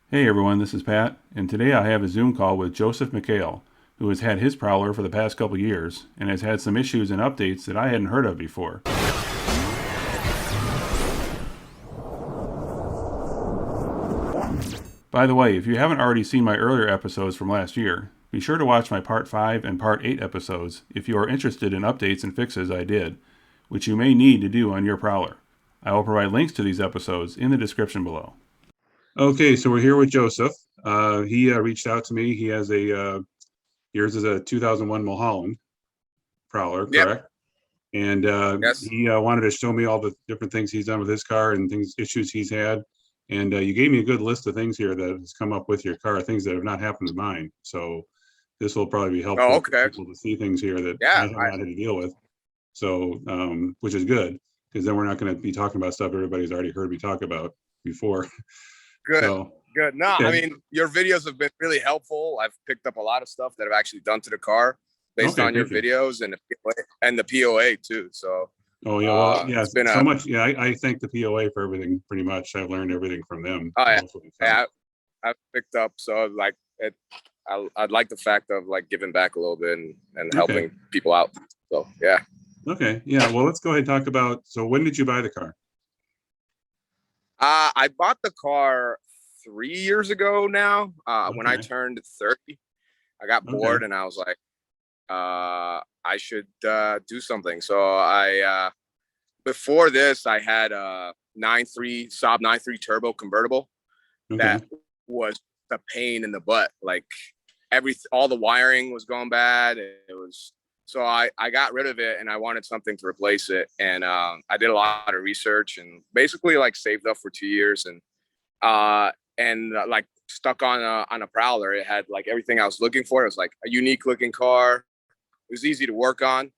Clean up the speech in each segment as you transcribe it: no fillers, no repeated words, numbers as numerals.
Hey everyone, this is Pat, and today I have a Zoom call with Joseph McHale, who has had his Prowler for the past couple years and has had some issues and updates that I hadn't heard of before. By the way, if you haven't already seen my earlier episodes from last year, be sure to watch my Part 5 and Part 8 episodes if you are interested in updates and fixes I did, which you may need to do on your Prowler. I will provide links to these episodes in the description below. Okay, so we're here with Joseph. He reached out to me. He has yours is a 2001 Mulholland Prowler, Yep. correct? And Yes. he wanted to show me all the different things he's done with his car and issues he's had. And you gave me a good list of things here that has come up with your car, things that have not happened to mine. So this will probably be Oh, helpful for okay. people to see things here that I Yeah. have not had to deal with. So, which is good, because then we're not going to be talking about stuff everybody's already heard me talk about before. Good. So, Good. No, I okay. mean, your videos have been really helpful. I've picked up a lot of stuff that I've actually done to the car based Okay, on your thank you. videos and the POA too. So Oh yeah, well, yeah, it's been so much. Yeah, I thank the POA for everything. Pretty much, I've learned everything from them. oh yeah, Most of the time. yeah, I've picked up. So like it, I'd like the fact of like giving back a little bit and Okay, helping people out. So yeah. okay, yeah. Well, let's go ahead and talk about. So, when did you buy the car? I bought the car 3 years ago now. When I Okay, turned 30, I got okay, bored and I was like, I should do something. So I before this I had a 9.3 Saab 9.3 turbo convertible okay, that was a pain in the butt. Like all the wiring was going bad. It was so I got rid of it and I wanted something to replace it. And I did a lot of research and basically like saved up for 2 years and like stuck on a Prowler. It had like everything I was looking for. It was like a unique looking car. It was easy to work on.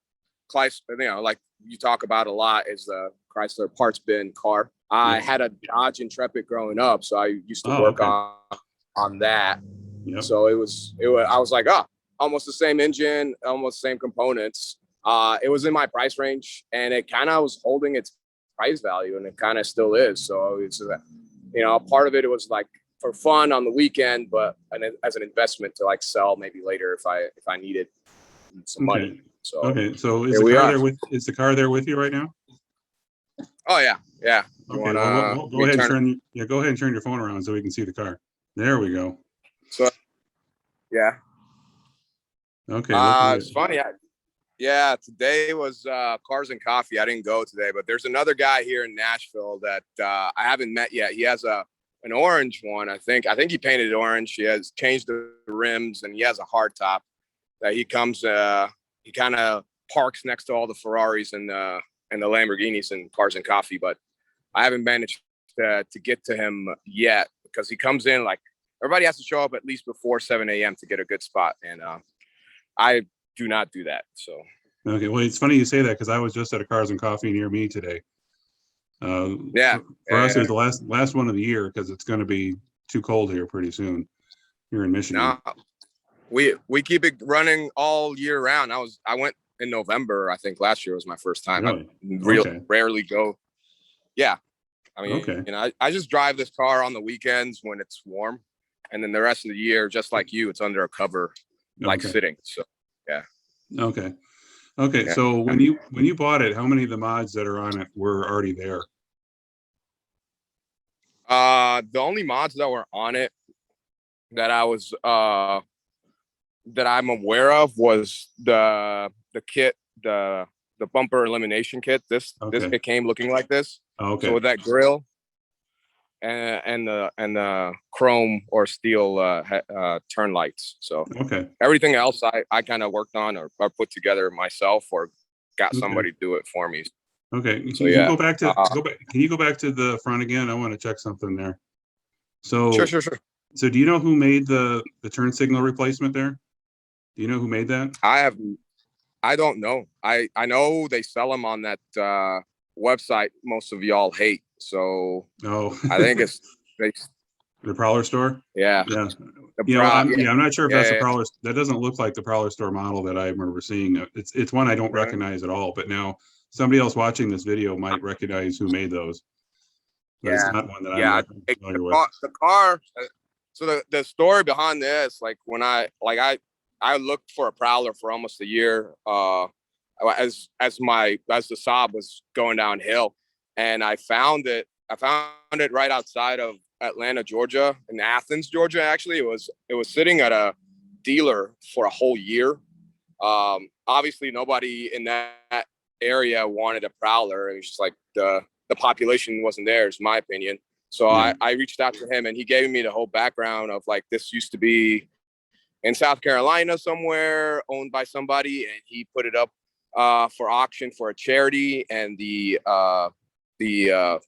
Chrysler, like you talk about a lot, is the Chrysler parts bin car. I yep. had a Dodge Intrepid growing up, so I used to Oh, work okay, on that. yep. So it was. I was like, oh, almost the same engine, almost the same components. It was in my price range, and it kind of was holding its price value, and it kind of still is. So it's part of it was like for fun on the weekend, but as an investment to like sell maybe later if I needed some money. Okay, So okay. So, here we are. Is the car there with you right now? Oh yeah, yeah. You Okay. Well, wanna go me ahead and turn? turn. Yeah, go ahead and turn your phone around so we can see the car. There we go. So yeah. Okay, looking at. It's funny. Yeah, today was cars and coffee. I didn't go today, but there's another guy here in Nashville that I haven't met yet. He has an orange one. I think he painted it orange. He has changed the rims and he has a hard top that he comes. He kind of parks next to all the Ferraris and the Lamborghinis and cars and coffee, but I haven't managed to get to him yet because he comes in like everybody has to show up at least before 7 a.m. to get a good spot, and I do not do that. So Okay. Well, it's funny you say that because I was just at a Cars and Coffee near me today. yeah, For us, it yeah. was the last one of the year because it's going to be too cold here pretty soon here in Michigan. No, we keep it running all year round. I went in November. I think last year was my first time. I Really? Okay. rarely go. Yeah, I mean, Okay. I just drive this car on the weekends when it's warm, and then the rest of the year, just like you, it's under a cover, like Okay. sitting. So yeah, Okay. Okay. yeah. So when you bought it, how many of the mods that are on it were already there? The only mods that were on it that I was that I'm aware of was the kit, the bumper elimination kit. This Okay. it came looking like this. So Okay. with that grill and the chrome or steel turn lights. So Okay. everything else I kind of worked on or put together myself or got Okay. somebody to do it for me. Okay. So Can you yeah. go back to go back? Can you go back to the front again? I want to check something there. Sure, So sure, sure. so do you know who made the turn signal replacement there? Do you know who made that? I don't know. I know they sell them on that website most of y'all hate. So Oh, I think it's they the Prowler store. yeah. Yeah. The You know, yeah, I'm not sure if that's the yeah, Prowler. That doesn't look like the Prowler store model that I remember seeing. It's one I don't yeah. recognize at all. But now somebody else watching this video might recognize who made those, but it's Yeah, not one that I'm yeah. familiar with. The car. So the story behind this, like when I looked for a Prowler for almost a year, as the Saab was going downhill, and I found it. I found it right outside of Atlanta, Georgia, in Athens, Georgia. Actually, it was sitting at a dealer for a whole year. Obviously, nobody in that area wanted a Prowler. It was just like the population wasn't there, is my opinion. So Yeah. I reached out to him, and he gave me the whole background of like, this used to be in South Carolina somewhere, owned by somebody, and he put it up for auction for a charity, and the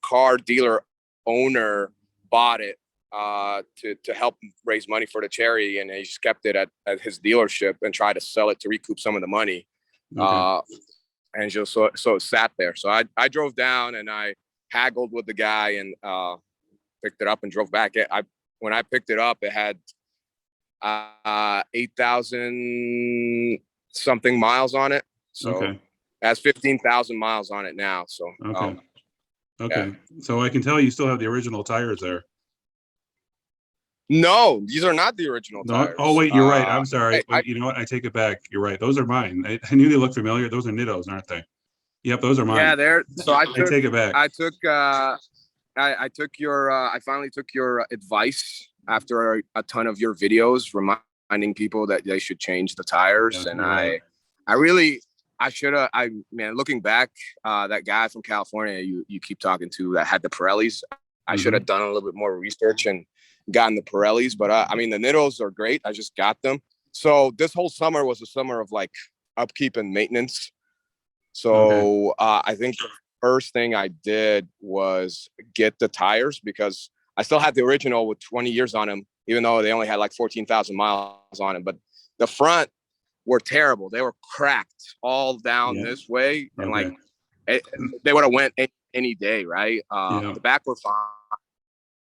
car dealer owner bought it to help raise money for the charity, and he just kept it at his dealership and tried to sell it to recoup some of the money. Okay. And just so it sat there. So I drove down and I haggled with the guy and picked it up and drove back. When I picked it up, it had 8,000 something miles on it. So Okay. it has 15,000 miles on it now. So Okay. Okay. Yeah. So I can tell you still have the original tires there. No, these are not the original No. tires. Oh, wait, you're right. I'm sorry. I You know what? I take it back. You're right. Those are mine. I knew they looked familiar. Those are Nittos, aren't they? Yep, those are mine. Yeah, they're so I take it back. I finally took your advice after a ton of your videos reminding people that they should change the tires. Yeah, And right. looking back, that guy from California you keep talking to that had the Pirellis, I should have done a little bit more research and gotten the Pirellis. But the Nittos are great. I just got them. So this whole summer was a summer of like upkeep and maintenance. So I think the first thing I did was get the tires, because I still had the original with 20 years on them, even though they only had like 14,000 miles on them. But the front were terrible. They were cracked all down this way. And like they would have went any day, right? The back were fine.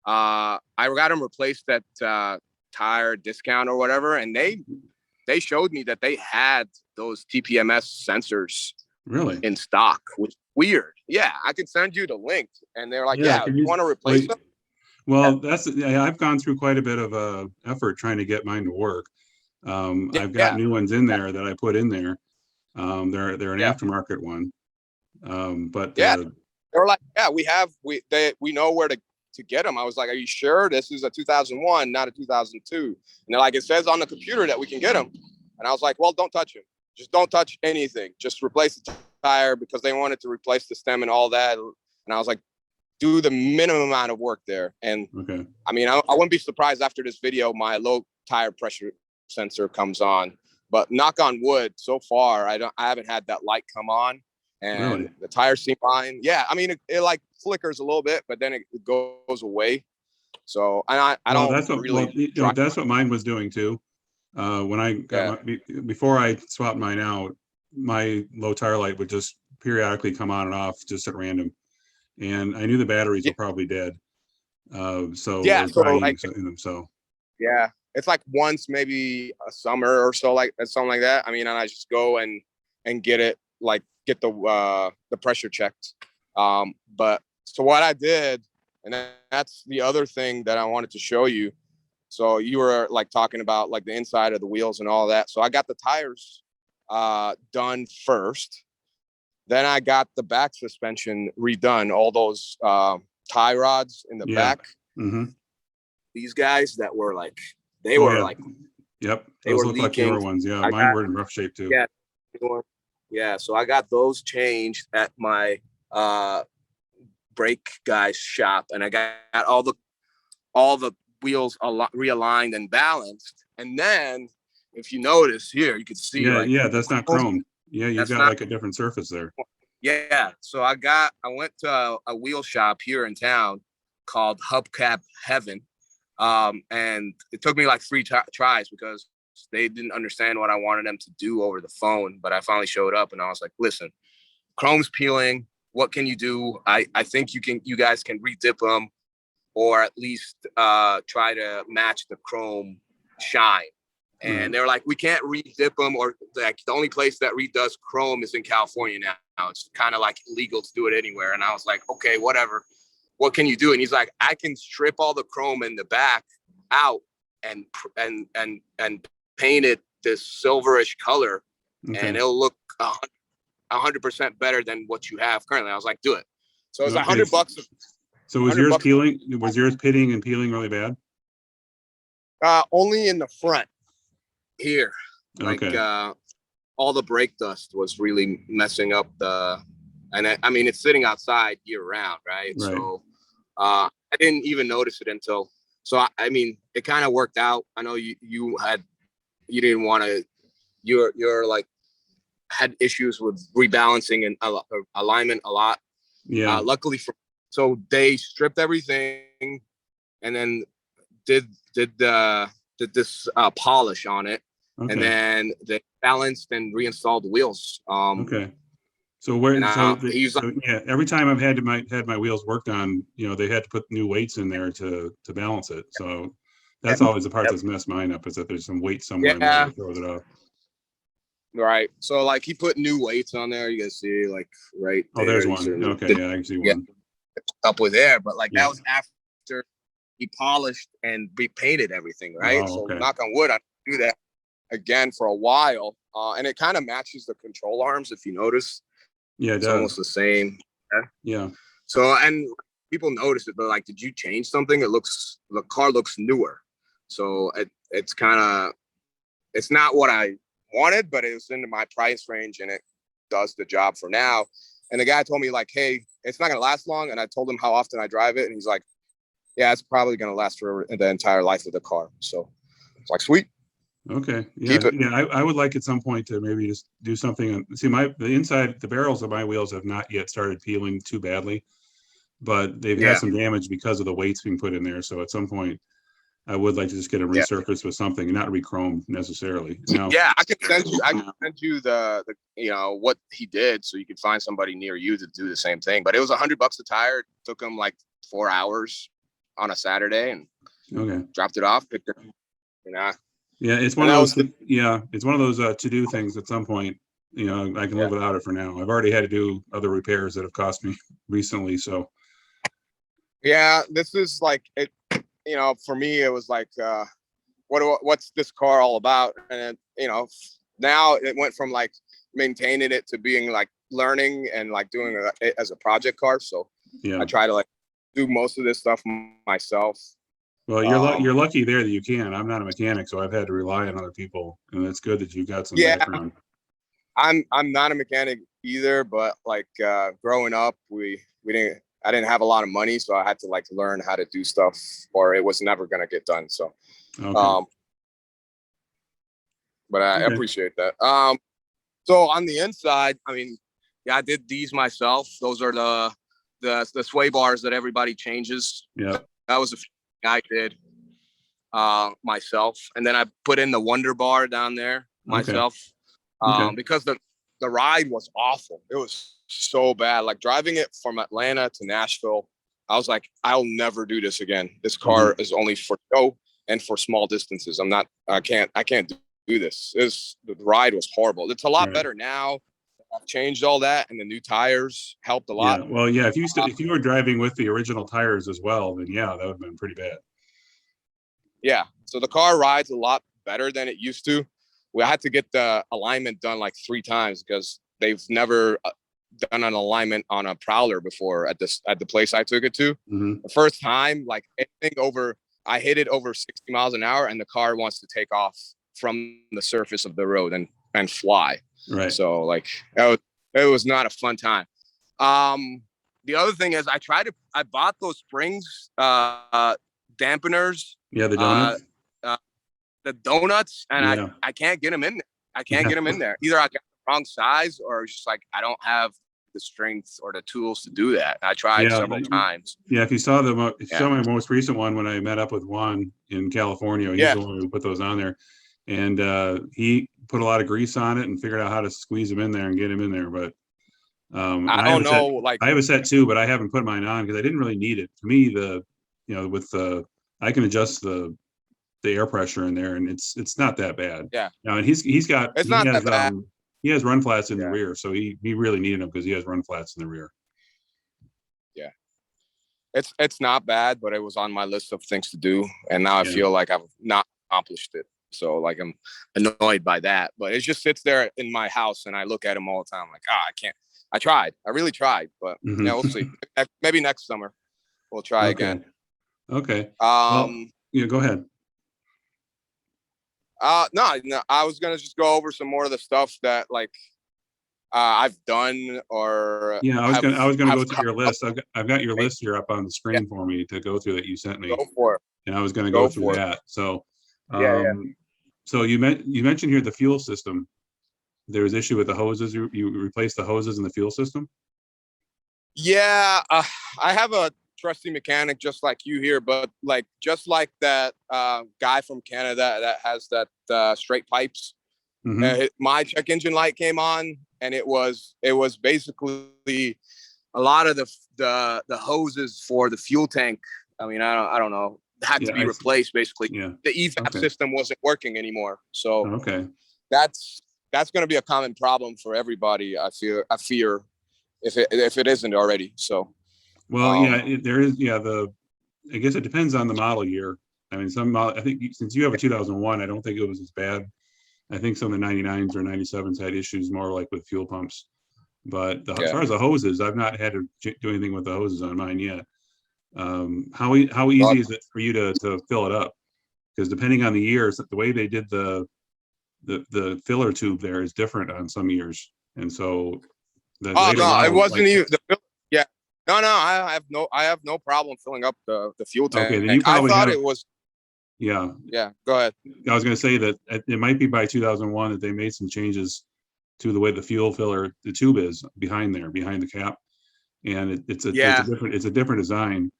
I got them replaced at Tire Discount or whatever. And they showed me that they had those TPMS sensors in stock, which is weird. Yeah, I could send you the link. And they're like, you want to replace them? Well, I've gone through quite a bit of effort trying to get mine to work. I've got new ones in there that I put in there. They're an aftermarket one. But they were like, we know where to get them. I was like, are you sure this is a 2001, not a 2002? And they're like, it says on the computer that we can get them. And I was like, well, don't touch them. Just don't touch anything. Just replace the tire, because they wanted to replace the stem and all that. And I was like, do the minimum amount of work there. And I wouldn't be surprised after this video, my low tire pressure sensor comes on. But knock on wood, so far, I haven't had that light come on. And the tires seem fine. Yeah, it like flickers a little bit, but then it goes away. So that's what mine was doing too. When I got before I swapped mine out, my low tire light would just periodically come on and off just at random, and I knew the batteries were probably dead. It's like once maybe a summer or so, like something like that. And I just go and get it, like get the pressure checked. But so what I did, and that's the other thing that I wanted to show you. So you were like talking about like the inside of the wheels and all that. So I got the tires done first. Then I got the back suspension redone, all those tie rods in the back. These guys that were like, they were like, those were look like newer ones. Yeah, mine were in rough shape too. Yeah. So I got those changed at my brake guy's shop, and I got all the wheels realigned and balanced. And then if you notice here, you can see that's not chrome. Yeah, you've got like a different surface there. Yeah. So I went to a wheel shop here in town called Hubcap Heaven. And it took me like 3 tries because they didn't understand what I wanted them to do over the phone. But I finally showed up and I was like, listen, chrome's peeling. What can you do? I think you guys can redip them, or at least try to match the chrome shine. And they're like, we can't redip them, or like the only place that redoes chrome is in California now. It's kind of like illegal to do it anywhere. And I was like, okay, whatever. What can you do? And he's like, I can strip all the chrome in the back out and paint it this silverish color, and it'll look 100% better than what you have currently. I was like, do it. So it's $100. So was yours peeling? Was yours pitting and peeling really bad? Only in the front here. Like all the brake dust was really messing up and I mean, it's sitting outside year round, right? So I didn't even notice it until, so I mean, it kind of worked out. I know you didn't want to, you're like, had issues with rebalancing and alignment a lot. Yeah. Luckily so they stripped everything and then did this polish on it. And then they balanced and reinstalled the wheels. So every time I've had my wheels worked on, they had to put new weights in there to balance it. So that's always the part that's messed mine up, is that there's some weight somewhere in there that throws it off. Right. So like he put new weights on there. You can see like right there. There's one. Okay, I can see one. Up with there, but like that was after he polished and repainted everything, right? So knock on wood, I do that again for a while. And it kind of matches the control arms if you notice. Yeah, it's almost the same. Yeah. So, and people notice it, but like, did you change something? The car looks newer. So it's not what I wanted, but it was in my price range and it does the job for now. And the guy told me like, hey, it's not going to last long. And I told him how often I drive it. And he's like, yeah, it's probably going to last for the entire life of the car. So it's like, sweet. Okay. Yeah. I would like at some point to maybe just do something. See, the barrels of my wheels have not yet started peeling too badly, but they've had some damage because of the weights being put in there. So at some point, I would like to just get them resurfaced with something, and not re-chrome necessarily. I can send you the what he did, so you could find somebody near you to do the same thing. But it was $100 a tire. It took him like 4 hours on a Saturday, and dropped it off. Picked it, Yeah, it's one of those. It's one of those to-do things. At some point, I can live without it for now. I've already had to do other repairs that have cost me recently. So, this is like it. For me, it was like, what's this car all about? And now it went from like maintaining it to being like learning and like doing it as a project car. So I try to like do most of this stuff myself. Well, you're lucky there that you can. I'm not a mechanic, so I've had to rely on other people, and it's good that you've got some background. I'm not a mechanic either, but like growing up, I didn't have a lot of money, so I had to like learn how to do stuff, or it was never gonna get done. So, but I appreciate that. So on the inside, I mean, I did these myself. Those are the sway bars that everybody changes. Yeah, that was a thing I did myself, and then I put in the Wonder Bar down there myself because the ride was awful. It was so bad. Like driving it from Atlanta to Nashville, I was like, I'll never do this again. This car is only for show and for small distances. I can't do this. The ride was horrible. It's a lot better now. I've changed all that, and the new tires helped a lot. Well, if you were driving with the original tires as well, then that would have been pretty bad. Yeah. So the car rides a lot better than it used to. We had to get the alignment done like 3 times because they've never done an alignment on a Prowler before at the place I took it to. The first time, like I hit it over 60 miles an hour, and the car wants to take off from the surface of the road and fly. Right. So like it was not a fun time. The other thing is I bought those springs dampeners. Yeah, the donuts. The donuts, and I can't get them in there. I can't get them in there. Either I got the wrong size, or it's just like I don't have the strength or the tools to do that. I tried several times. Yeah, if you saw my most recent one when I met up with Juan in California, he's the one who put those on there, and he put a lot of grease on it and figured out how to squeeze them in there and get them in there. But I don't know. I have a set too, but I haven't put mine on because I didn't really need it. To me, I can adjust the air pressure in there, and it's not that bad. Yeah. And he has run flats in the rear, so he really needed them because he has run flats in the rear. Yeah. It's not bad, but it was on my list of things to do, and now I feel like I'm not accomplished it. So like I'm annoyed by that, but it just sits there in my house and I look at them all the time like, I can't. I tried. I really tried, but yeah, we'll see. Maybe next summer we'll try again. Okay. Well, go ahead. No, I was gonna just go over some more of the stuff that like I've done or I was gonna go through your list. I've got your list here up on the screen for me to go through that you sent me. Go for it. And I was gonna go through that. So so you mentioned here the fuel system. There was issue with the hoses. You replaced the hoses in the fuel system? Yeah, I have a trusty mechanic just like you here, but like just like that guy from Canada that has that straight pipes. My check engine light came on, and it was basically a lot of the hoses for the fuel tank. I mean, I don't know, had to be replaced basically. The EVAP system wasn't working anymore, so that's going to be a common problem for everybody. I fear if it isn't already. So there is I guess it depends on the model year. I mean, I think since you have a 2001, I don't think it was as bad. I think some of the 99s or 97s had issues more like with fuel pumps. But as far as the hoses, I've not had to do anything with the hoses on mine yet. How easy is it for you to fill it up? Because depending on the years, the way they did the filler tube there is different on some years, and so it wasn't even the yeah. No, I have no problem filling up the fuel tank. Okay, then you probably I thought it was. Yeah. Go ahead. I was going to say that it might be by 2001 that they made some changes to the way the fuel filler, the tube is behind the cap, and it's a different design,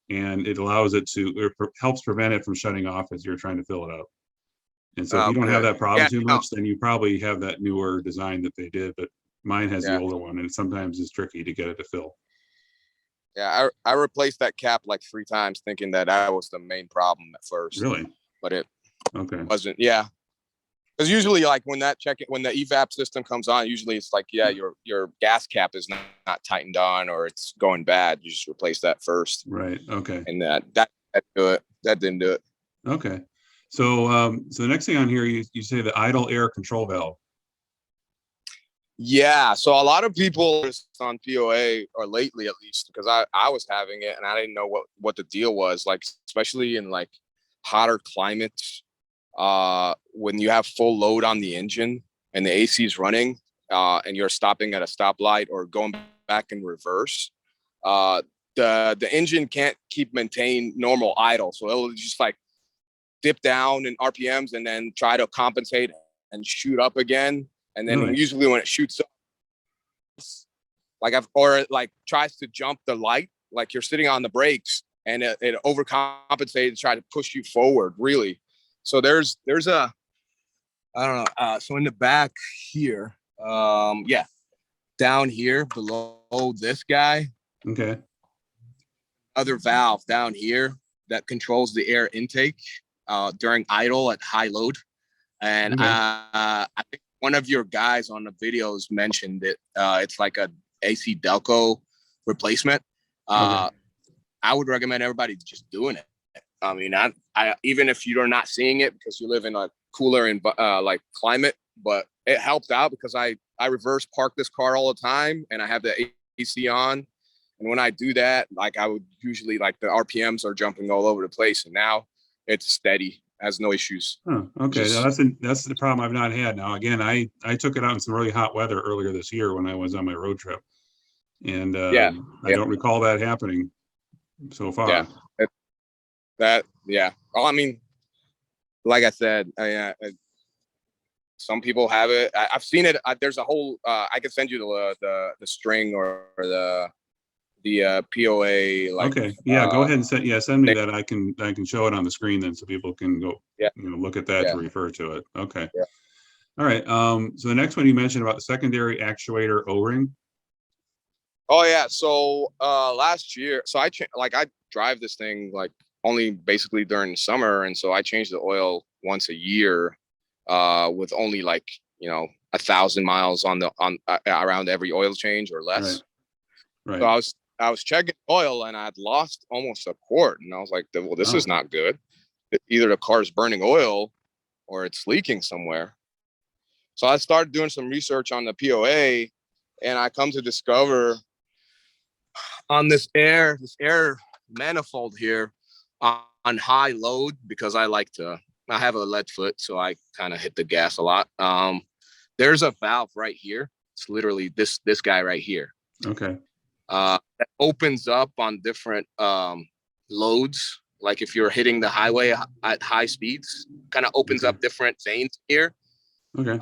and it allows it to helps prevent it from shutting off as you're trying to fill it up. And so if you don't have that problem too much, then you probably have that newer design that they did. But mine has the older one, and sometimes it's tricky to get it to fill. Yeah, I replaced that cap like 3 times, thinking that was the main problem at first. Really? But it wasn't. Yeah, because usually like when the EVAP system comes on, usually it's like your gas cap is not tightened on or it's going bad. You just replace that first. Right. Okay. And that do it. That didn't do it. Okay. So so the next thing on here, you say the idle air control valve. Yeah, so a lot of people on POA, or lately at least, because I was having it and I didn't know what the deal was, like especially in like hotter climates, when you have full load on the engine and the AC is running, and you're stopping at a stoplight or going back in reverse, the engine can't maintain normal idle, so it'll just like dip down in RPMs and then try to compensate and shoot up again. And then usually when it shoots up, tries to jump the light, like you're sitting on the brakes and it overcompensates and try to push you forward, really. So there's a, I don't know. So in the back here, down here below this guy, other valve down here that controls the air intake during idle at high load. And I think one of your guys on the videos mentioned it. It's like a AC Delco replacement. I would recommend everybody just doing it. I mean, I even if you're not seeing it because you live in a cooler and like climate, but it helped out because I reverse park this car all the time and I have the AC on. And when I do that, like I would usually like the RPMs are jumping all over the place, and now it's steady. Has no issues. Oh, okay. Now that's the problem I've not had. Now, again, I took it out in some really hot weather earlier this year when I was on my road trip. And I don't recall that happening so far. Well, I mean, like I said, some people have it. I've seen it. There's a whole, I can send you the string or the POA. Like, go ahead and send me that. I can show it on the screen then so people can go look at that to refer to it. Okay. Yeah. All right. So the next one you mentioned about the secondary actuator O-ring. Oh yeah. So last year, so I drive this thing like only basically during the summer, and so I change the oil once a year, with only like 1,000 miles on around every oil change or less. Right. So I was checking oil and I'd lost almost a quart, and I was like, well, this is not good. either the car's burning oil or it's leaking somewhere. So I started doing some research on the POA, and I come to discover on this air manifold here on high load, because I have a lead foot, so I kind of hit the gas a lot. There's a valve right here. It's literally this guy right here. Okay. That opens up on different loads. Like if you're hitting the highway at high speeds, kind of opens up different veins here. Okay.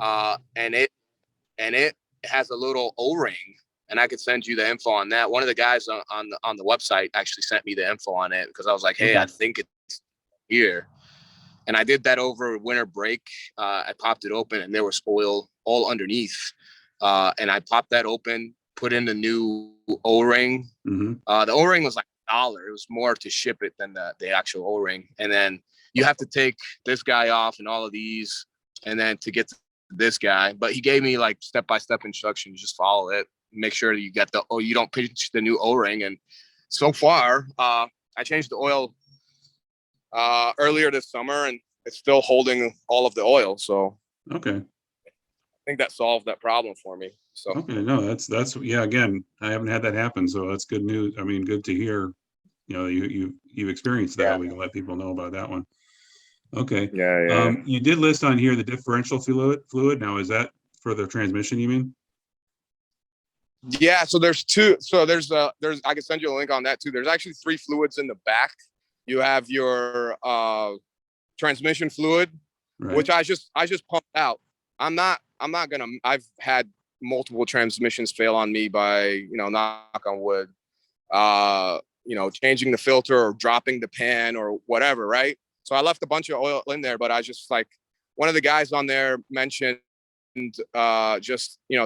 And it has a little O-ring, and I could send you the info on that. One of the guys on the website actually sent me the info on it, because I was like, hey, I think it's here. And I did that over winter break. I popped it open, and there was oil all underneath. And I popped that open, put in the new O-ring. Mm-hmm. The O-ring was like $1. It was more to ship it than the actual O-ring. And then you have to take this guy off and all of these, and then to get to this guy. But he gave me like step-by-step instructions. Just follow it. Make sure that you get you don't pinch the new O-ring. And so far, I changed the oil earlier this summer, and it's still holding all of the oil. So okay, I think that solved that problem for me. So okay, no, that's yeah. Again, I haven't had that happen, so that's good news. I mean, good to hear. You know, you've experienced that. Yeah. We can let people know about that one. Okay. Yeah. You did list on here the differential fluid. Now, is that for the transmission, you mean? Yeah, so there's two. So there's I can send you a link on that too. There's actually 3 fluids in the back. You have your transmission fluid, Right. which I just pumped out. I've had multiple transmissions fail on me by, knock on wood, changing the filter or dropping the pan or whatever, right? So I left a bunch of oil in there, but I just one of the guys on there mentioned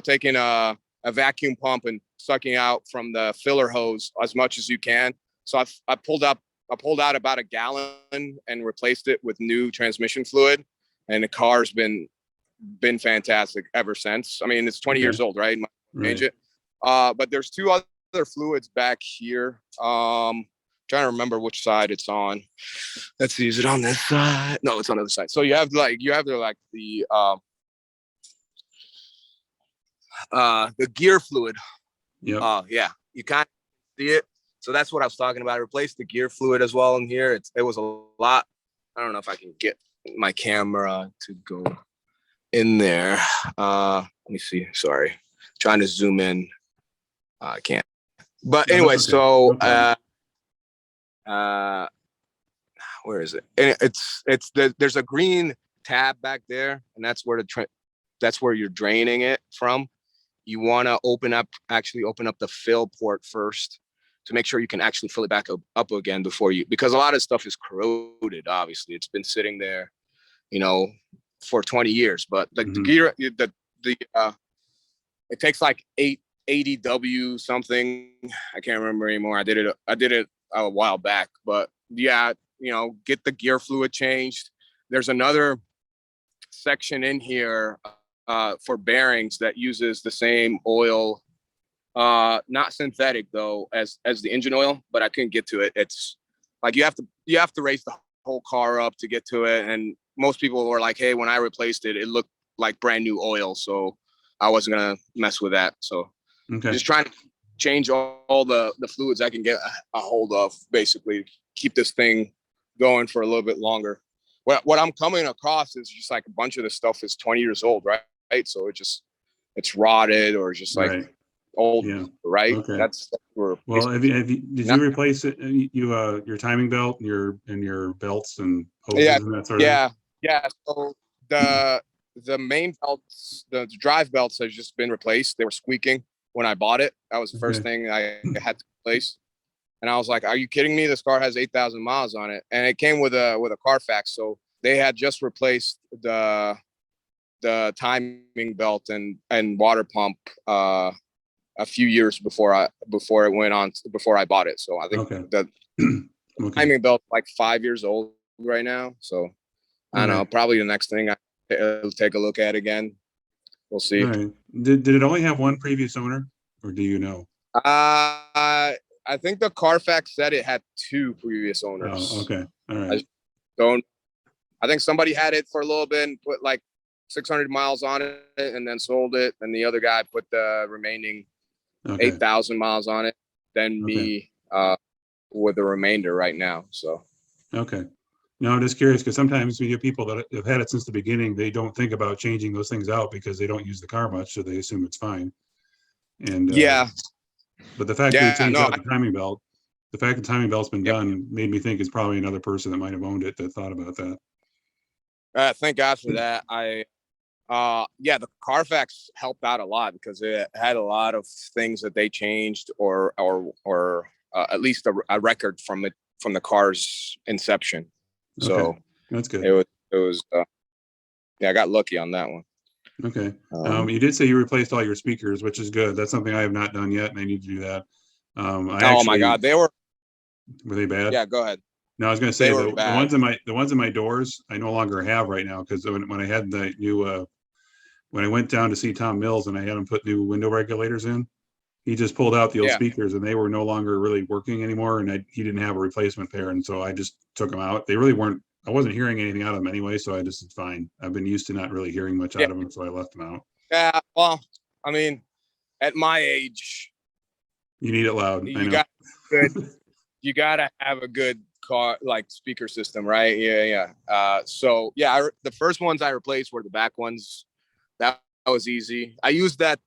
taking a vacuum pump and sucking out from the filler hose as much as you can. So I pulled out about a gallon and replaced it with new transmission fluid, and the car's been fantastic ever since. I mean, it's 20 years old, right? Change it. But there's 2 other fluids back here. Trying to remember which side it's on. Let's see, is it on this side? No, it's on the other side. So you have the gear fluid. Yep. Yeah, you can't see it. So that's what I was talking about. I replaced the gear fluid as well in here. It was a lot. I don't know if I can get my camera to go in there. Let me see. Sorry, trying to zoom in. I can't. But anyway, so where is it? And there's a green tab back there, and that's where you're draining it from. You want to open up the fill port first to make sure you can actually fill it back up again because a lot of stuff is corroded. Obviously, it's been sitting there, for 20 years. But the gear, it takes like 80 W something. I can't remember anymore. I did it a while back, but yeah, get the gear fluid changed. There's another section in here for bearings that uses the same oil, not synthetic though as the engine oil, but I couldn't get to it. It's like you have to raise the whole car up to get to it, and most people were like, hey, when I replaced it, it looked like brand new oil, so I wasn't gonna mess with that. So just trying to change all the fluids I can get a hold of, basically keep this thing going for a little bit longer. What I'm coming across is just like a bunch of this stuff is 20 years old, right? So it's rotted or just like old, right? Okay. That's where. Well, did you replace it? Your timing belt and your belts and hoses and that sort of thing? Yeah. So the main belts, the drive belts, have just been replaced. They were squeaking when I bought it. That was the first thing I had to replace. And I was like, are you kidding me? This car has 8,000 miles on it. And it came with a Carfax. So they had just replaced the timing belt and water pump a few years before I bought it. So I think the timing belt like 5 years old right now. So I don't know, probably the next thing I'll take a look at again. We'll see. Right. Did it only have one previous owner, or do you know? I think the Carfax said it had 2 previous owners. Oh, okay. All right. I don't I think somebody had it for a little bit and put like 600 miles on it and then sold it. And the other guy put the remaining 8,000 miles on it. Then me with the remainder right now. So. Okay. No, I'm just curious because sometimes we get people that have had it since the beginning. They don't think about changing those things out because they don't use the car much, so they assume it's fine. And but the fact that you changed out the timing belt, the fact the timing belt's been done made me think it's probably another person that might have owned it that thought about that. Thank God for that. The Carfax helped out a lot because it had a lot of things that they changed or at least a record from the car's inception. So that's good. It was I got lucky on that one. Okay. You did say you replaced all your speakers, which is good. That's something I have not done yet, and I need to do that. My God, were they bad? Yeah, go ahead. No, I was going to say the ones in my doors I no longer have right now because when I had the new when I went down to see Tom Mills and I had him put new window regulators in, he just pulled out the old speakers and they were no longer really working anymore, and he didn't have a replacement pair, and so I just took them out. They really weren't. I wasn't hearing anything out of them anyway, so it's fine. I've been used to not really hearing much out of them, so I left them out. Yeah, well, I mean, at my age, you need it loud. You gotta have a good car like speaker system, right? Yeah. The first ones I replaced were the back ones. That was easy. I used that.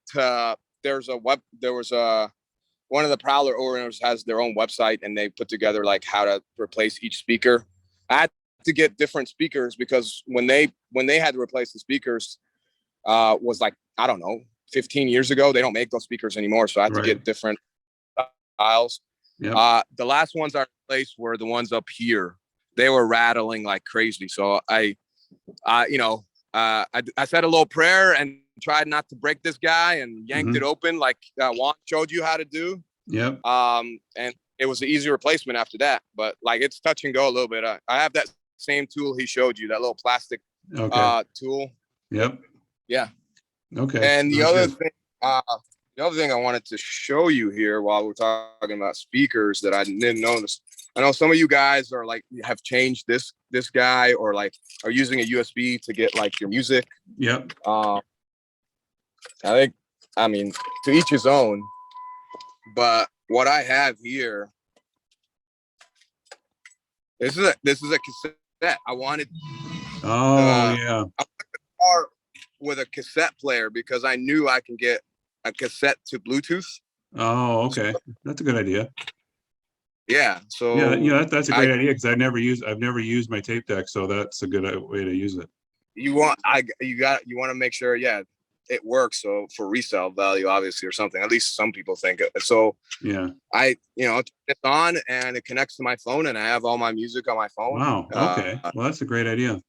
There was one of the Prowler owners has their own website, and they put together like how to replace each speaker. I had to get different speakers because when they had to replace the speakers, was like, I don't know, 15 years ago. They don't make those speakers anymore, so I had to get different styles. Yep. The last ones I replaced were the ones up here. They were rattling like crazy, so I said a little prayer and tried not to break this guy and yanked it open like Juan showed you how to do. Yep. And it was an easy replacement after that, but like it's touch and go a little bit. I have that same tool he showed you, that little plastic tool. Yep. Yeah. Okay. And the other thing I wanted to show you here while we're talking about speakers that I didn't notice. I know some of you guys are like have changed this guy or like are using a USB to get like your music. Yep. I mean, to each his own. But what I have here, this is a cassette. I wanted. Yeah. I wanted a car with a cassette player because I knew I can get a cassette to Bluetooth. Oh, okay. That's a good idea. Yeah. So that's a great idea because I've never used my tape deck, so that's a good way to use it. You want to make sure, it works. So for resale value, obviously, or something. At least some people think it. So it's on and it connects to my phone, and I have all my music on my phone. Wow. Okay. Well, that's a great idea.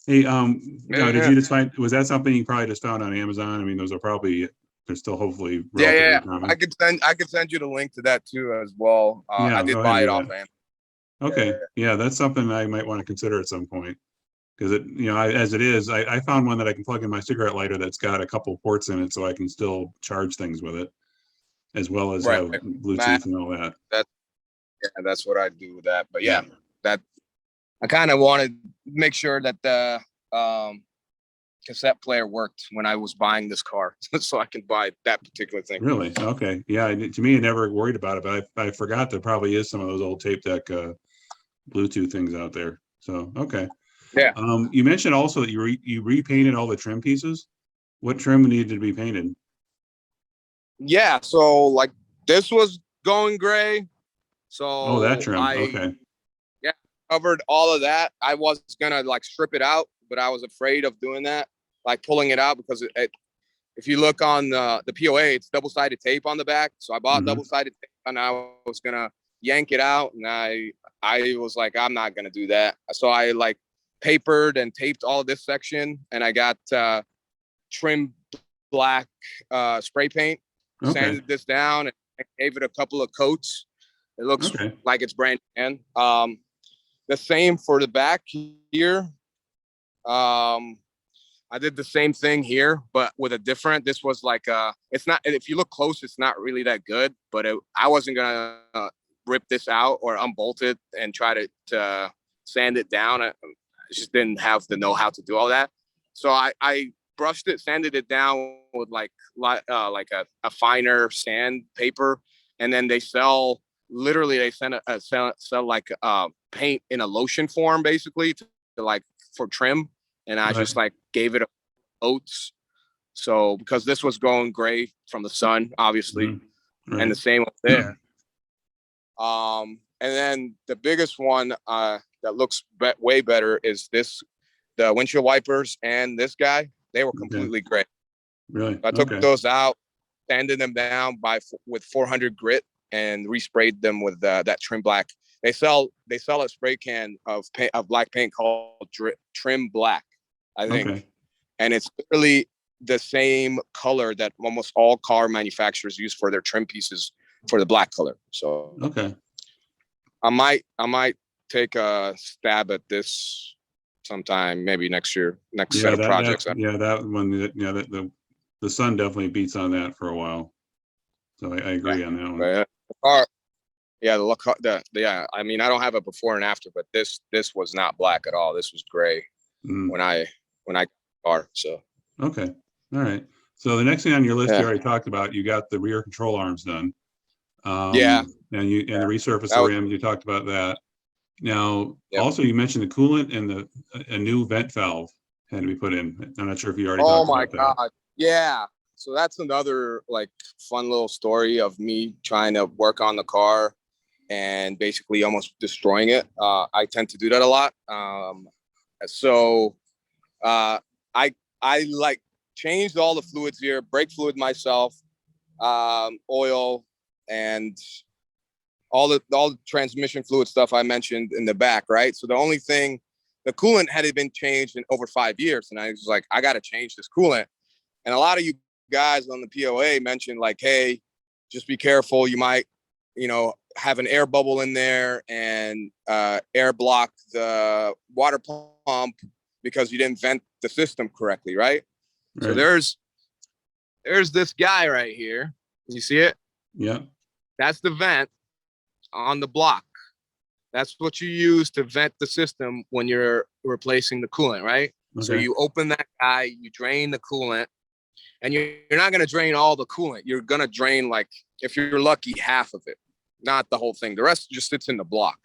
Hey, did you just was that something you probably just found on Amazon? I mean, those are probably they're still hopefully relatively common. I could send you the link to that too as well. I did buy it off Amazon. Okay. Yeah, that's something I might want to consider at some point. Because as it is, I found one that I can plug in my cigarette lighter that's got a couple ports in it, so I can still charge things with it, as well as have Bluetooth and all that. That's what I do with that. But that I kind of wanted to make sure that the cassette player worked when I was buying this car, so I can buy that particular thing. Really? Okay. Yeah. To me, I never worried about it, but I forgot there probably is some of those old tape deck Bluetooth things out there. So okay. Yeah. You mentioned also that you repainted all the trim pieces. What trim needed to be painted? Yeah. So like this was going gray. So that trim. Okay. Yeah, covered all of that. I was gonna like strip it out, but I was afraid of doing that, like pulling it out because if you look on the POA, it's double-sided tape on the back. So I bought double-sided tape, and I was gonna yank it out, and I was like, I'm not gonna do that. So I like papered and taped all of this section, and I got trim black spray paint, sanded this down, and gave it a couple of coats. It looks like it's brand new. The same for the back here. I did the same thing here, but with a different. This was like it's not. If you look close, it's not really that good. But I wasn't gonna rip this out or unbolt it and try to sand it down. just didn't have the know-how to do all that. So I brushed it, sanded it down with like a finer sandpaper, and then they sell like paint in a lotion form, basically to like for trim, and I just like gave it a oats. So because this was going gray from the sun, obviously, and the same was there. And then the biggest one that looks way better is the windshield wipers and this guy. They were completely gray. Really? I took those out, sanded them down with 400 grit, and resprayed them with that trim black. They sell a spray can of black paint called Trim Black, I think, and it's literally the same color that almost all car manufacturers use for their trim pieces for the black color. So I might take a stab at this sometime, maybe next year, set of projects. That one, the sun definitely beats on that for a while. So I agree on that one. I mean, I don't have a before and after, but this was not black at all. This was gray when I car. So okay, all right. So the next thing on your list, you already talked about. You got the rear control arms done. And the resurface the rim. You talked about that. Now, also you mentioned the coolant and a new vent valve had to be put in. I'm not sure if you already talked about that. Oh my God! Yeah. So that's another like fun little story of me trying to work on the car and basically almost destroying it. I tend to do that a lot. I like changed all the fluids here, brake fluid myself, oil, and all the transmission fluid stuff I mentioned in the back, right? So the only thing, the coolant had been changed in over 5 years, and I was like, I got to change this coolant. And a lot of you guys on the POA mentioned like, hey, just be careful. You might, have an air bubble in there and air block the water pump because you didn't vent the system correctly, right? So there's this guy right here. You see it? Yeah. That's the vent on the block. That's what you use to vent the system when you're replacing the coolant, right? So you open that guy, you drain the coolant, and you're not going to drain all the coolant. You're going to drain, like, if you're lucky, half of it, not the whole thing. The rest just sits in the block.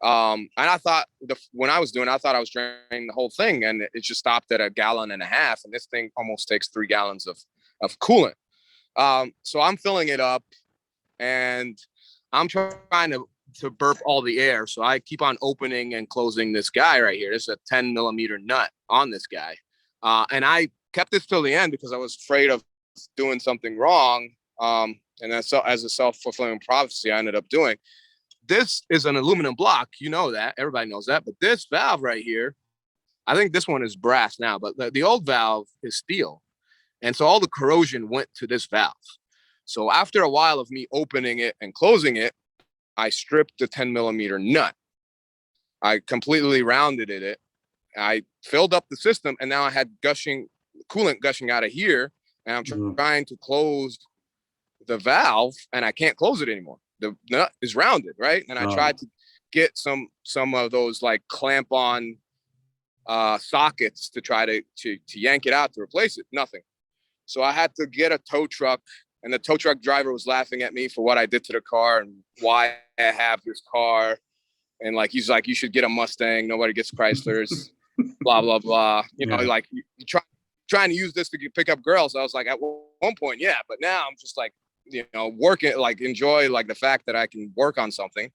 And I thought when I was doing it, I thought I was draining the whole thing, and it just stopped at 1.5 gallons. And this thing almost takes 3 gallons of coolant. So I'm filling it up, and I'm trying to burp all the air. So I keep on opening and closing this guy right here. This is a 10 millimeter nut on this guy. And I kept this till the end because I was afraid of doing something wrong. And that's as a self-fulfilling prophecy I ended up doing. This is an aluminum block. You know that. Everybody knows that. But this valve right here, I think this one is brass now, but the old valve is steel. And so all the corrosion went to this valve. So after a while of me opening it and closing it, I stripped the 10 millimeter nut. I completely rounded it. I filled up the system, and now I had coolant gushing out of here, and I'm trying to close the valve, and I can't close it anymore. The nut is rounded, right? And I tried to get some of those like clamp on sockets to try to yank it out to replace it. Nothing. So I had to get a tow truck, and the tow truck driver was laughing at me for what I did to the car and why I have this car. And like, he's like, you should get a Mustang. Nobody gets Chryslers, blah, blah, blah. Like you trying to use this to pick up girls. I was like, at one point, yeah. But now I'm just like, working, like enjoy like the fact that I can work on something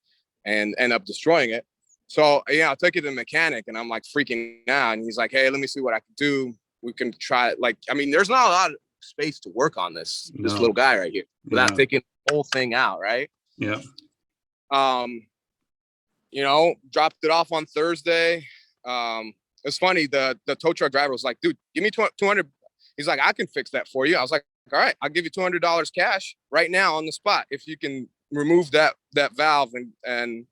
and end up destroying it. So, I took it to the mechanic, and I'm like freaking out. And he's like, hey, let me see what I can do. We can try it. Like, I mean, there's not a lot of space to work on this little guy right here without taking the whole thing out, right? Yeah. Dropped it off on Thursday. It's funny, the tow truck driver was like, dude, give me 200. He's like, I can fix that for you. I was like, all right, I'll give you $200 cash right now on the spot if you can remove that valve and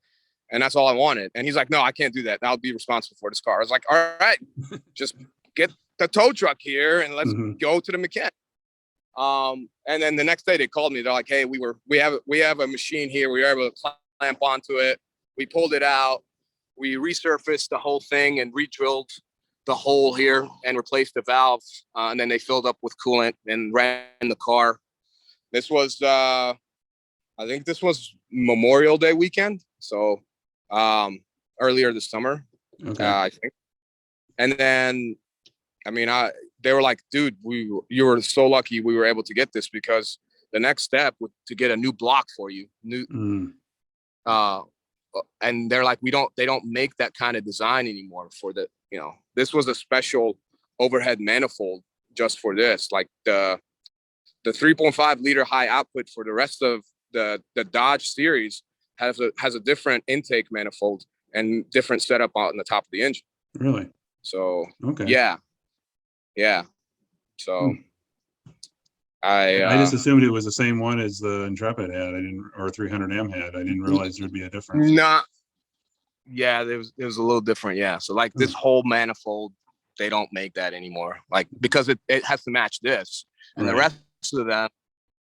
that's all I wanted. And he's like, no, I can't do that. I'll be responsible for this car. I was like, all right, just get the tow truck here and let's go to the mechanic. And then the next day they called me. They're like, hey, we have a machine here. We were able to clamp onto it. We pulled it out. we resurfaced the whole thing and re-drilled the hole here and replaced the valves. And then they filled up with coolant and ran the car. This was, I think this was Memorial Day weekend. So earlier this summer, I think. And then, I mean, they were like, dude, you were so lucky we were able to get this, because the next step was to get a new block for you. And they're like, they don't make that kind of design anymore for the, this was a special overhead manifold just for this. Like the 3.5 liter high output for the rest of the Dodge series has a different intake manifold and different setup on the top of the engine. Really? So, okay. Yeah. So I just assumed it was the same one as the Intrepid had. Or 300M had. I didn't realize there'd be a difference. Yeah, it was a little different. Yeah. So like this whole manifold, they don't make that anymore. Like, because it has to match this, and the rest of them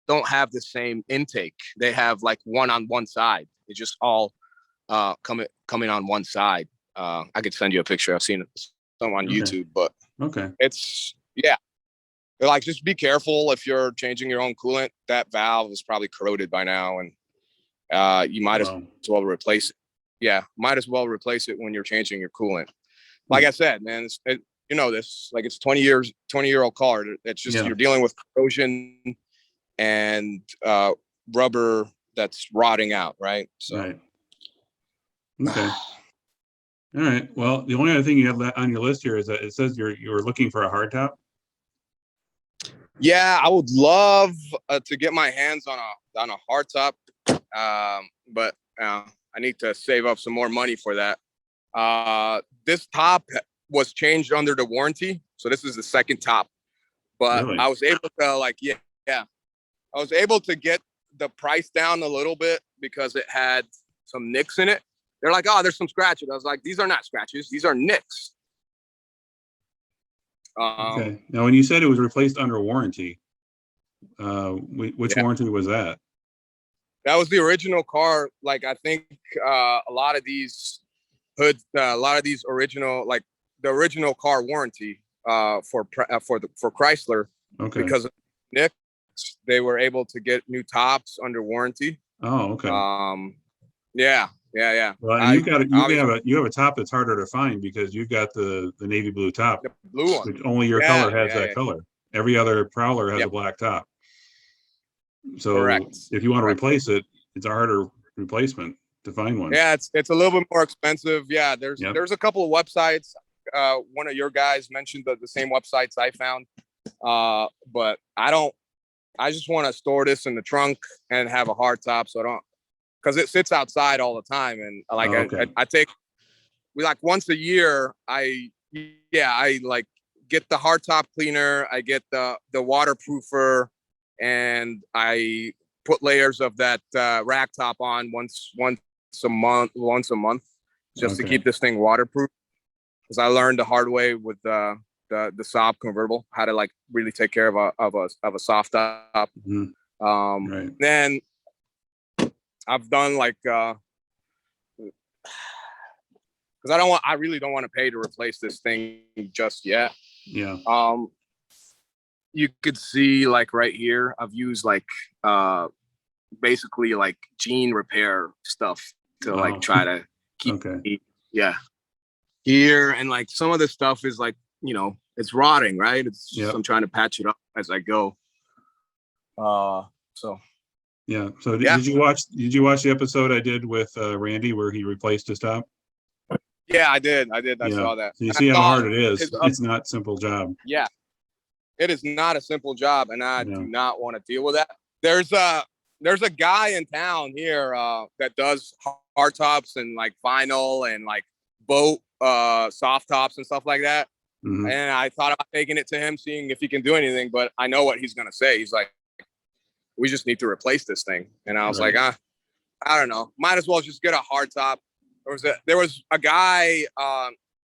don't have the same intake. They have like one on one side. It's just all coming on one side. I could send you a picture. I've seen some on YouTube, but it's like, just be careful if you're changing your own coolant. That valve is probably corroded by now, and you might as well replace it. Yeah, might as well replace it when you're changing your coolant. Like I said, man, this, like, it's 20-year-old car. It's just you're dealing with corrosion and rubber that's rotting out, right? So. Right. Okay. All right. Well, the only other thing you have on your list here is that it says you're looking for a hardtop. Yeah, I would love to get my hands on a hardtop, but I need to save up some more money for that. This top was changed under the warranty, so this is the second top. But I was able to I was able to get the price down a little bit because it had some nicks in it. They're like, oh, there's some scratches. I was like, these are not scratches. These are nicks. Okay. Now, when you said it was replaced under warranty, which warranty was that? That was the original car. Like, I think a lot of these hoods, original, like the original car warranty for Chrysler, because of nicks, they were able to get new tops under warranty. Oh, okay. Yeah. Well, and you have a top that's harder to find because you've got the navy blue top. The blue one. Which only your color has that color. Every other Prowler has a black top. So if you want to replace it, it's a harder replacement to find one. Yeah, it's a little bit more expensive. Yeah, there's a couple of websites. One of your guys mentioned the same websites I found. But I just want to store this in the trunk and have a hard top, because it sits outside all the time, and I take, like, once a year I like get the hardtop cleaner, I get the waterproofer, and I put layers of that rack top on once a month just to keep this thing waterproof, because I learned the hard way with the Saab convertible how to, like, really take care of a soft top. Then I've done, like, because I really don't want to pay to replace this thing just yet. Yeah. You could see, like, right here, I've used, like, basically, like, gene repair stuff to like try to keep here, and, like, some of the stuff is, like, it's rotting, right? It's I'm trying to patch it up as I go. So did you watch the episode I did with Randy where he replaced his top? Yeah, I did. I saw that. So you see how hard it is. It's not a simple job. Yeah, it is not a simple job, and I do not want to deal with that. There's a guy in town here that does hard tops and, like, vinyl and, like, boat soft tops and stuff like that. And I thought about taking it to him, seeing if he can do anything, but I know what he's gonna say. He's like, we just need to replace this thing. And I was like, I don't know. Might as well just get a hard top. There was a guy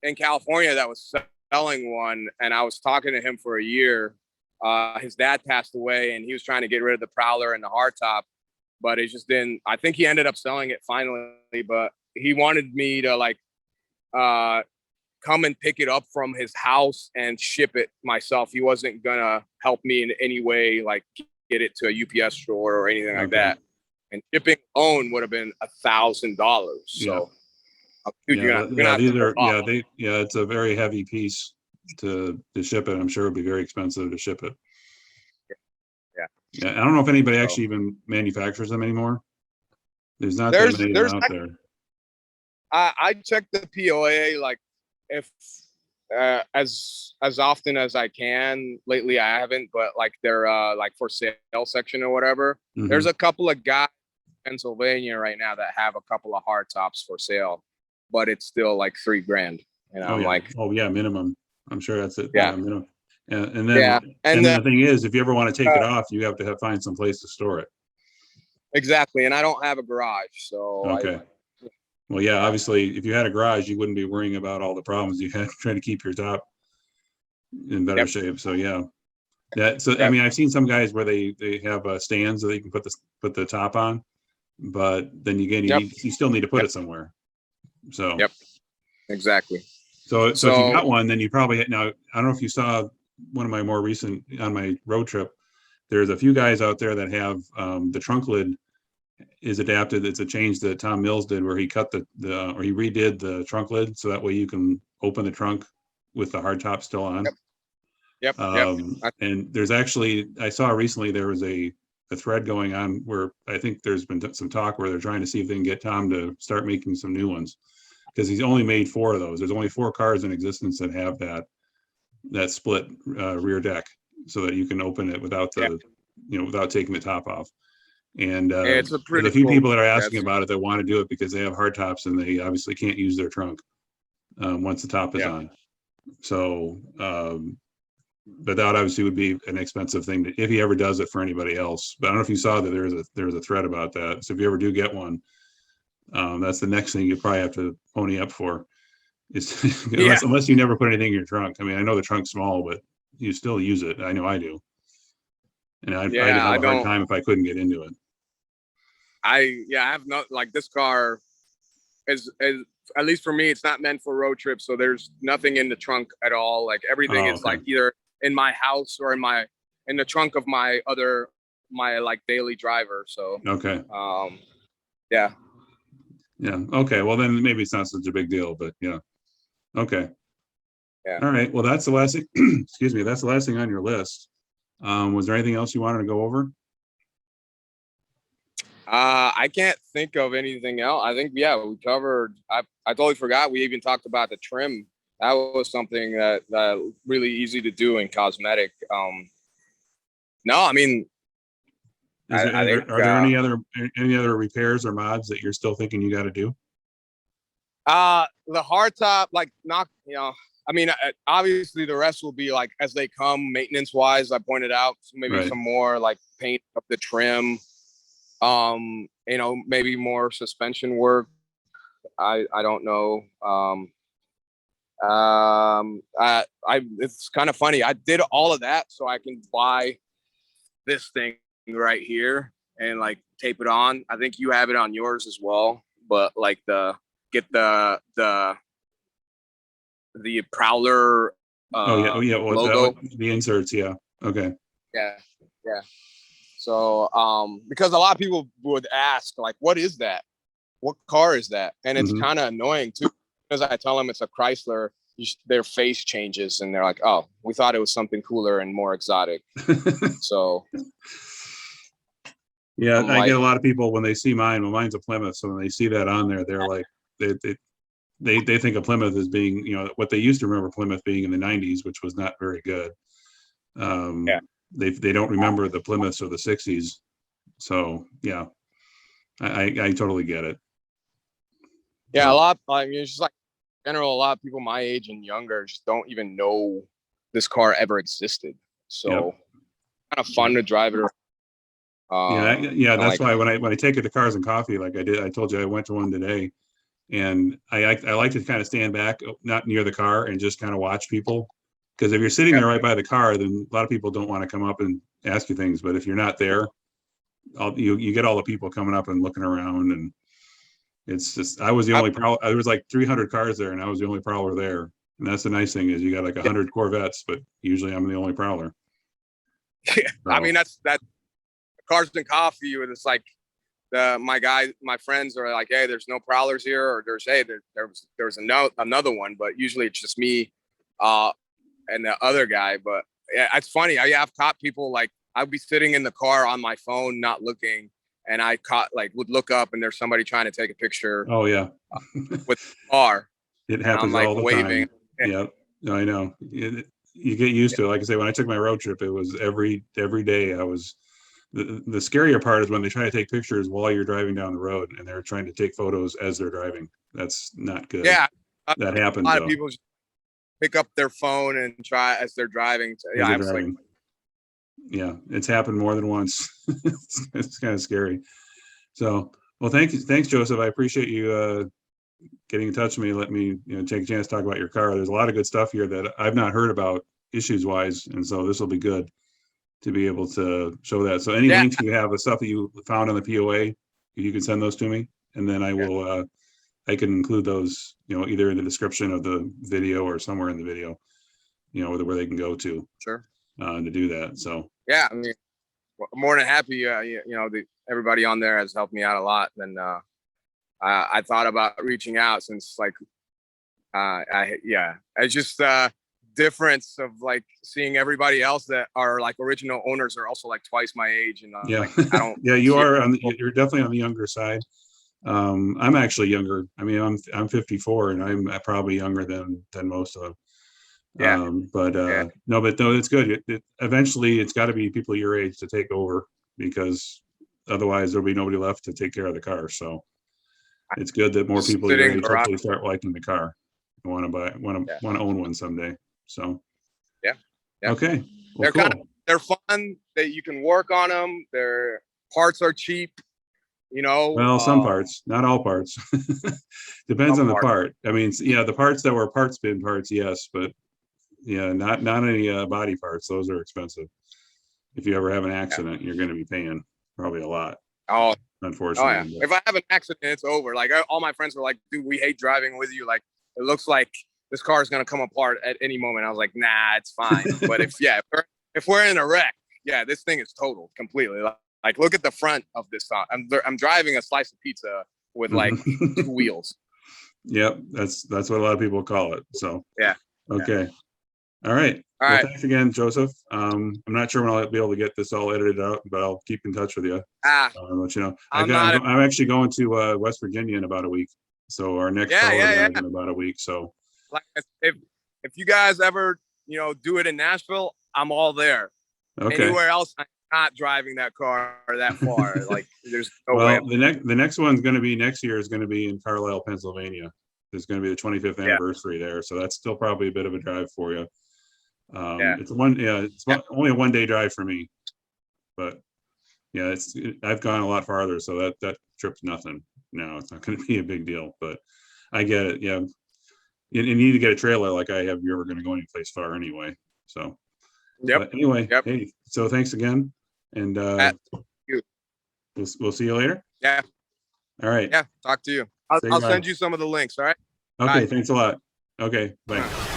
in California that was selling one, and I was talking to him for a year. His dad passed away, and he was trying to get rid of the Prowler and the hard top, but it just didn't. I think he ended up selling it finally, but he wanted me to, like, come and pick it up from his house and ship it myself. He wasn't gonna help me in any way, like get it to a UPS store or anything like that. And shipping alone would have been $1,000. So, dude, you're gonna have to it's a very heavy piece to ship it. I'm sure it'd be very expensive to ship it. Yeah, I don't know if anybody actually even manufactures them anymore. There's not that many out there. I check the POA like if as often as I can. Lately I haven't, but like their like for sale section or whatever. Mm-hmm. There's a couple of guys in Pennsylvania right now that have a couple of hard tops for sale, but it's still like $3,000. And I'm like, minimum. I'm sure that's it. Yeah, minimum. And then the thing is, if you ever want to take it off, you have to find some place to store it. Exactly, and I don't have a garage, so okay. Well, yeah, obviously, if you had a garage, you wouldn't be worrying about all the problems you had trying to keep your top in better shape. So yeah, I mean, I've seen some guys where they have stands that they can put the top on, but then you still need to put it somewhere. So exactly. So if you got one, then you probably now. I don't know if you saw one of my more recent on my road trip. There's a few guys out there that have the trunk lid is adapted. It's a change that Tom Mills did where he cut or he redid the trunk lid so that way you can open the trunk with the hard top still on. Yep. And there's actually, I saw recently there was a thread going on where I think there's been some talk where they're trying to see if they can get Tom to start making some new ones because he's only made 4 of those. There's only 4 cars in existence that have that split rear deck so that you can open it without without taking the top off. And it's a there's a few people that are asking about it that want to do it because they have hard tops and they obviously can't use their trunk once the top is on. So, but that obviously would be an expensive thing if he ever does it for anybody else. But I don't know if you saw that there was a thread about that. So if you ever do get one, that's the next thing you probably have to pony up for. Is unless you never put anything in your trunk. I mean, I know the trunk's small, but you still use it. I know I do. And I'd have a hard time if I couldn't get into it. I have not, like, this car is at least for me, it's not meant for road trips. So there's nothing in the trunk at all. Like everything is like either in my house or in the trunk of my like daily driver. So yeah. Okay. Well, then maybe it's not such a big deal, but yeah. Okay. Yeah. All right. Well, that's the last thing. Excuse me. That's the last thing on your list. Was there anything else you wanted to go over? I can't think of anything else. I think, we covered, I totally forgot. We even talked about the trim. That was something that really easy to do in cosmetic. No, I mean, are there any other repairs or mods that you're still thinking you got to do? The hardtop, like I mean, obviously the rest will be like as they come maintenance wise. I pointed out maybe some more like paint up the trim. Maybe more suspension work. I don't know. It's kind of funny. I did all of that so I can buy this thing right here and like tape it on. I think you have it on yours as well, but like get the Prowler logo. The inserts, okay. Yeah. So because a lot of people would ask, like, what is that? What car is that? And it's kind of annoying too, because I tell them it's a Chrysler, their face changes and they're like, oh, we thought it was something cooler and more exotic. So yeah, I get a lot of people when they see mine. Well, mine's a Plymouth, so when they see that on there, they're like, they think of Plymouth as being, what they used to remember Plymouth being in the 90s, which was not very good. They don't remember the Plymouths or the 60s. So yeah, I totally get it. Yeah, it's just like in general, a lot of people my age and younger just don't even know this car ever existed. So kind of fun to drive it around. That's why when I take it to Cars and Coffee, like I told you I went to one today, and I like to kind of stand back, not near the car, and just kind of watch people. Because if you're sitting there right by the car, then a lot of people don't want to come up and ask you things. But if you're not there, you get all the people coming up and looking around, and It's just, I was the only Prowler. There was like 300 cars there, and I was the only Prowler there. And that's the nice thing is you got like 100 Corvettes, but usually I'm the only Prowler. Yeah, I So, mean that Cars and Coffee. It's like my friends are like, hey, there's no Prowlers here, or there's another one, but usually it's just me, and the other guy. But yeah, it's funny. I've caught people like I'd be sitting in the car on my phone, not looking, and I would look up and there's somebody trying to take a picture oh yeah, with the car, it and I'm happens like all the waving. time. Yeah, I know. You get used to it. Like I say, when I took my road trip, it was every day. I was the scarier part is when they try to take pictures while you're driving down the road, and they're trying to take photos as they're driving. That's not good. Yeah, That a happens lot of though. people just pick up their phone and try as they're driving. As Yeah, they're I was like, driving. Yeah, it's happened more than once. It's kind of scary. So, well, thanks, Joseph. I appreciate you getting in touch with me. Let me, take a chance to talk about your car. There's a lot of good stuff here that I've not heard about issues wise, and so this will be good to be able to show that. So, any yeah, links you have, the stuff that you found on the POA, you can send those to me, and then I will. I can include those, either in the description of the video or somewhere in the video, where they can go to sure. To do that. So, Yeah, I mean, more than happy. Everybody on there has helped me out a lot, and I thought about reaching out since it's just difference of like seeing everybody else that are like original owners are also like twice my age, and yeah, like I don't. yeah, you're definitely on the younger side. I'm actually younger. I mean, I'm 54, and I'm probably younger than most of them. Yeah, But yeah, no, it's good. Eventually, it's got to be people your age to take over because otherwise there'll be nobody left to take care of the car. So it's good that more people your sitting age around. hopefully start liking the car and want Yeah, to own one someday. So yeah, yeah. okay, well, They're fun. That you can work on them. Their parts are cheap. Well, some parts, not all parts. Depends Some on the parts. part. I mean, yeah, the parts that were parts bin parts, yes, but yeah, not any body parts. Those are expensive. If you ever have an accident, you're going to be paying probably a lot, Oh, oh yeah. unfortunately. If I have an accident, it's over. Like all my friends were like, "Dude, we hate driving with you. Like it looks like this car is gonna come apart at any moment." I was like, "Nah, it's fine." But if we're in a wreck, yeah, this thing is totaled completely. Like look at the front of this car. I'm driving a slice of pizza with like two wheels. Yep, that's what a lot of people call it. So Yeah. okay, all right. All Well, right. thanks again, Joseph. I'm not sure when I'll be able to get this all edited out, but I'll keep in touch with you. I'll let you know. I'm actually going to West Virginia in about a week, so our next call is in about a week. So like if you guys ever do it in Nashville, I'm all there. okay. Anywhere else, I'm not driving that car that far. Like there's no Well, way. the next one's going to be next year is going to be in Carlisle, Pennsylvania. There's going to be the 25th anniversary there, so that's still probably a bit of a drive for you. It's only a 1 day drive for me, but yeah, I've gone a lot farther, so that trip's nothing. No, it's not going to be a big deal, but I get it. Yeah, you need to get a trailer like I have. If you're ever going to go any place far anyway. So, but anyway, hey, so thanks again, and we'll see you later. Yeah. All right. Yeah. Talk to you. I'll send you some of the links. All right. Okay. Bye. Thanks a lot. Okay. Bye.